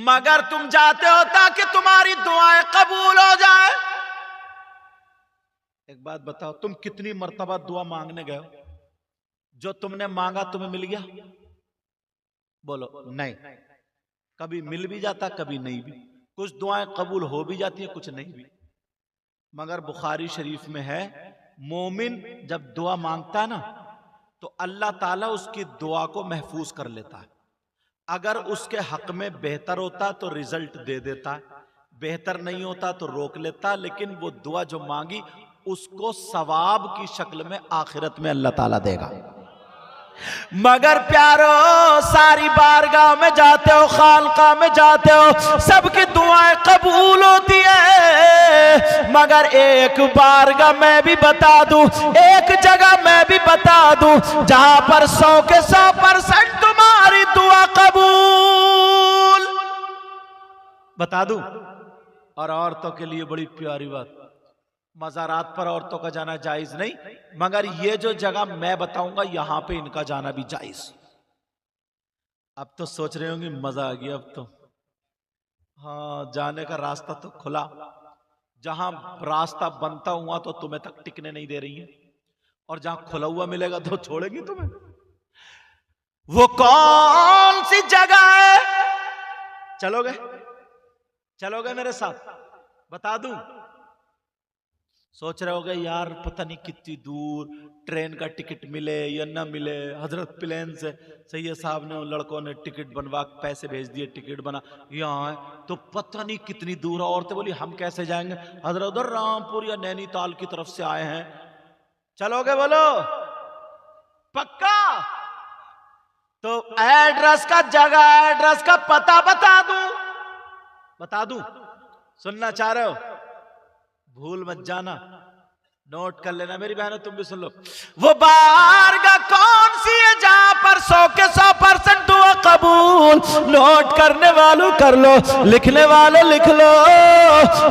मगर तुम चाहते हो ताकि तुम्हारी दुआएं कबूल हो जाए। एक बात बताओ, तुम कितनी मर्तबा दुआ मांगने गए हो, जो तुमने मांगा तुम्हें मिल गया? बोलो नहीं। कभी मिल भी जाता, कभी नहीं भी। कुछ दुआएं कबूल हो भी जाती है, कुछ नहीं भी। मगर बुखारी शरीफ में है, मोमिन जब दुआ मांगता है ना, तो अल्लाह ताला उसकी दुआ को महफूज कर लेता है। अगर उसके हक में बेहतर होता तो रिजल्ट दे देता, बेहतर नहीं होता तो रोक लेता, लेकिन वो दुआ जो मांगी उसको सवाब की शक्ल में आखिरत में अल्लाह ताला देगा। मगर प्यारो, सारी बारगाह में जाते हो, खानका में जाते हो, सबकी दुआएं कबूल होती है, मगर एक बारगाह मैं भी बता दूं, एक जगह मैं भी बता दूं, जहां पर 100 के 100% तुम्हारी दुआ कबूल, बता दूं। और औरतों के लिए बड़ी प्यारी बात, मज़ारात पर औरतों का जाना जायज नहीं, मगर ये जो जगह मैं बताऊंगा यहां पे इनका जाना भी जायज। अब तो सोच रहे होंगे मजा आ गया, अब तो हाँ जाने का रास्ता तो खुला। जहां रास्ता बनता हुआ तो तुम्हें तक टिकने नहीं दे रही है, और जहां खुला हुआ मिलेगा तो छोड़ेंगी तुम्हें। वो कौन सी जगह है? चलोगे? चलोगे मेरे साथ? बता दूं। सोच रहे होगे यार पता नहीं कितनी दूर ट्रेन का टिकट मिले या ना मिले। हजरत प्लेन से सैयद साहब ने, उन लड़कों ने टिकट बनवा पैसे भेज दिए, टिकट बना, यहाँ है तो पता नहीं कितनी दूर है। औरतें बोली हम कैसे जाएंगे? हजरत उधर रामपुर या नैनीताल की तरफ से आए हैं। चलोगे? बोलो पक्का? तो एड्रेस का, जगह एड्रेस का पता बता दूं? सुनना चाह रहे हो? भूल मत जाना, नोट कर लेना मेरी बहनों, तुम भी सुन लो। वो बारगाह कौन सी है जहां पर 100% दुआ कबूल? नोट करने वालों कर लो, लिखने वाले लिख लो।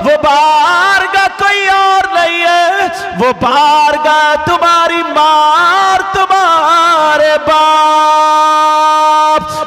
वो बारगाह कोई और नहीं है, वो बारगाह तुम्हारी माँ, तुम्हारे बाप,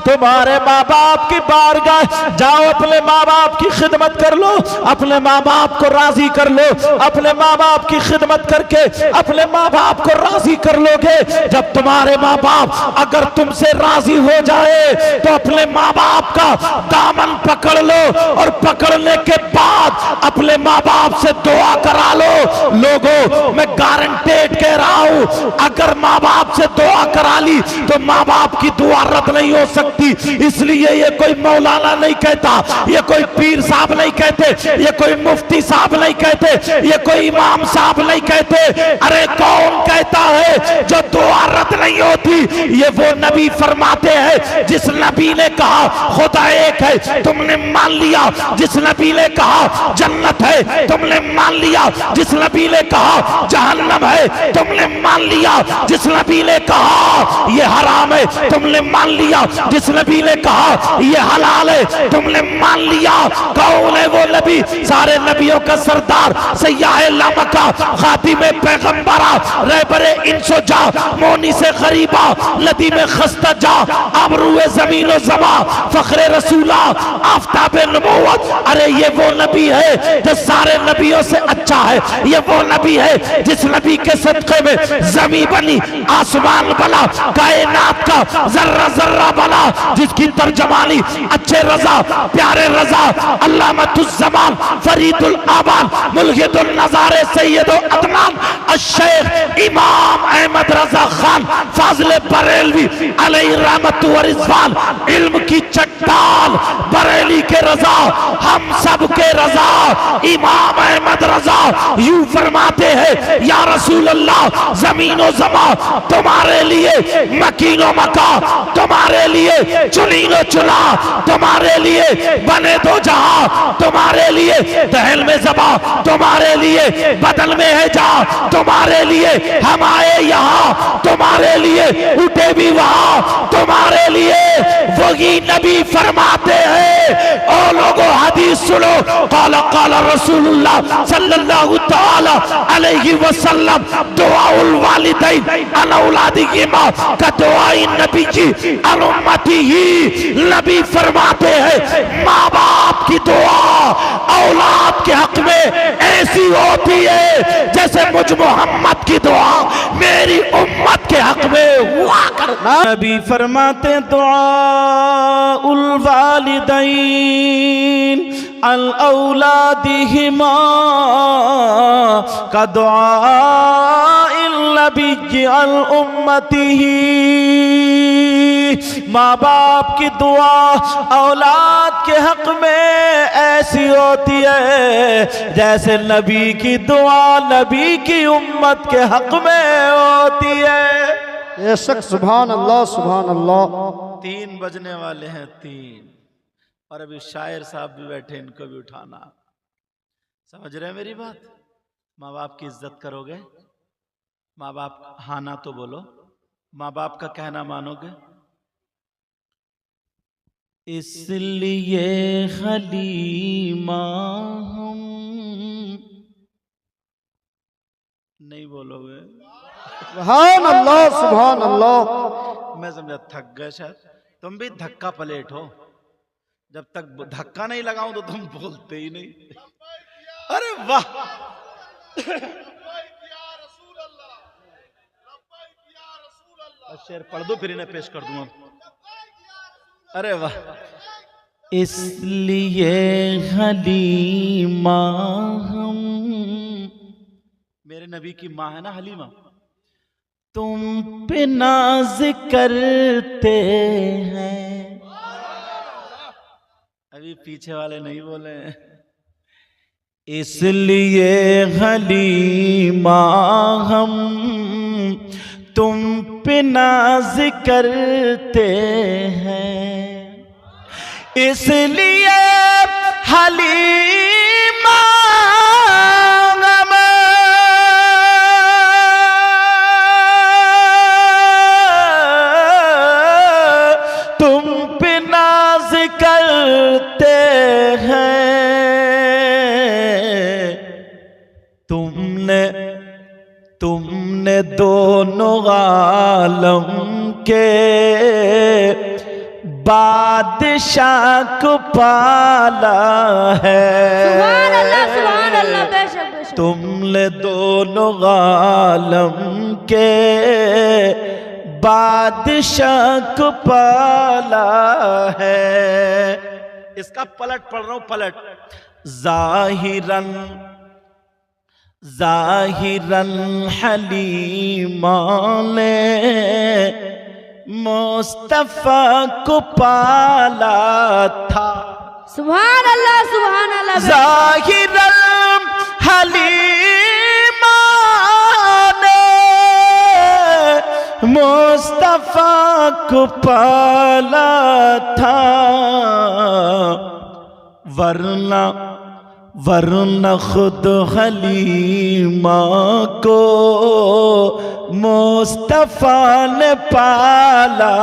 तुम्हारे माँ बाप की बारगाह। जाओ अपने माँ बाप की खिदमत कर लो, अपने माँ बाप को राजी कर लो। अपने माँ बाप की खिदमत करके अपने माँ बाप को राजी कर लोगे। जब तुम्हारे माँ बाप अगर तुमसे राजी हो जाए तो अपने माँ बाप का दामन पकड़ लो, और पकड़ने के बाद अपने माँ बाप से दुआ करा लो। लोगों, मैं गारंटेड कह रहा हूं, अगर माँ बाप से दुआ करा ली तो माँ बाप की दुआ रद्द नहीं हो सकती। इसलिए ये कोई मौलाना नहीं कहता, ये कोई पीर साहब नहीं कहते, ये कोई मुफ्ती साहब नहीं कहते, ये कोई इमाम साहब नहीं कहते। अरे कौन कहता है जो दुआ रद्द नहीं होती? ये वो नबी फरमाते हैं जिस नबी ने कहा खुदा एक है, तुमने मान लिया। जिस नबी ने कहा जन्नत है, तुमने मान लिया। जिस नबी ने कहा जहन्नम है, तुमने मान लिया। जिस नबी ने कहा ये हराम है, तुमने मान लिया। जिस नबी ने कहा ये हलाल है, तुमने मान लिया। कौन है वो नबी? सारे नबियों का सरदार, सय्याह लामका, खातिमे पैगंबरा, रहबरे इंसो जा, मोनी से गरीबा, लदी में खस्ता जा, आबरूए ज़मीन व ज़मा, फखरे रसूला, आफ़ताबे नबूवत। अरे ये वो नबी है जो सारे नबियों से अच्छा है। ये वो नबी है जिस नबी के सदक़े में ज़मीन बनी, आसमान बना, कायनात का जर्रा जर्रा बना, जिसकी तर्जमानी अच्छे रजा, प्यारे रजा, अल्लामतुज़्ज़मान, फरीदुल आबाद, मुल्हिदुल नज़ारे, सैयदुल अदनान, अश-शेख इमाम अहमद रजा खान फाज़िल बरेलवी अलैहि रहमतु व रिज़वान, इल्म की चट्टान, बरेली के रजा, हम सब के रजा, इमाम अहमद रजा यूं फरमाते हैं, या रसूल अल्लाह, ज़मीनो ज़मा तुम्हारे लिए, मकीनो मका तुम्हारे लिए, चुनीनो चुना तुम्हारे लिए, बने दो जहां तुम्हारे लिए, दहल में ज़बा तुम्हारे लिए, बदल में है जहां तुम्हारे लिए, हम आए यहाँ तुम्हारे लिए, उठे भी वहां तुम्हारे लिए। वही नबी फरमाते हैं, ओ लोगों हदीस सुनो, काला काला रसूलुल्लाह सल्लल्लाहु तआला अलैहि वसल्लम, दुआउल वालिदैन अन औलादिहिमा का दुआई नबी जी अन उम्मतिही। नबी फरमाते हैं, माँ बाप की दुआ औलाद के हक में ऐसी होती है जैसे मुझ मोहम्मद की दुआ मेरी उम्मत के हक में हुआ करना। नबी फरमाते हैं, दुआ उल वालिदैन अल औलादिहिमा का दुआ नबी अल उम्मतिही। माँ बाप की दुआ औलाद के हक में ऐसी होती है जैसे नबी की दुआ नबी की उम्मत के हक में होती है। बेशक, सुभान अल्लाह, सुभान अल्लाह। 3 बजने वाले हैं, 3, और अभी शायर साहब भी बैठे, इनको भी उठाना। समझ रहे हैं मेरी बात? माँ बाप की इज्जत करोगे? माँ बाप हाँ ना तो बोलो, माँ बाप का कहना मानोगे? इसलिए हलीमा हम नहीं बोलोगे? सुभान अल्लाह, सुभान अल्लाह। मैं समझा थक गए शायद। तुम भी धक्का पलेट हो, जब तक धक्का नहीं लगाऊं तो तुम बोलते ही नहीं। अरे वाह, शेर पढ़ दो फिर इन्हें पेश कर दूंगा। अरे वाह, इसलिए हलीमा हम, मेरे नबी की माँ है ना हलीमा, तुम पे नाज करते हैं। अभी पीछे वाले नहीं बोले। इसलिए हलीमा हम तुम पे नाज करते हैं, इसलिए हलीमा तुम पे नाज करते हैं, तुमने दोनों आलम के बादशाह को पाला है। सुभान अल्लाह, बेशक बेशक। तुमने दोनों आलम के बादशाह को पाला है। इसका पलट पढ़ रहा हूं, पलट। ज़ाहिरन हलीमा ने मुस्तफा को पाला था। सुभान अल्लाह, सुभान अल्लाह। ज़ाहिरन हलीमा ने मुस्तफा को पाला था, वरना खुद हलीमा को मुस्तफा ने पाला।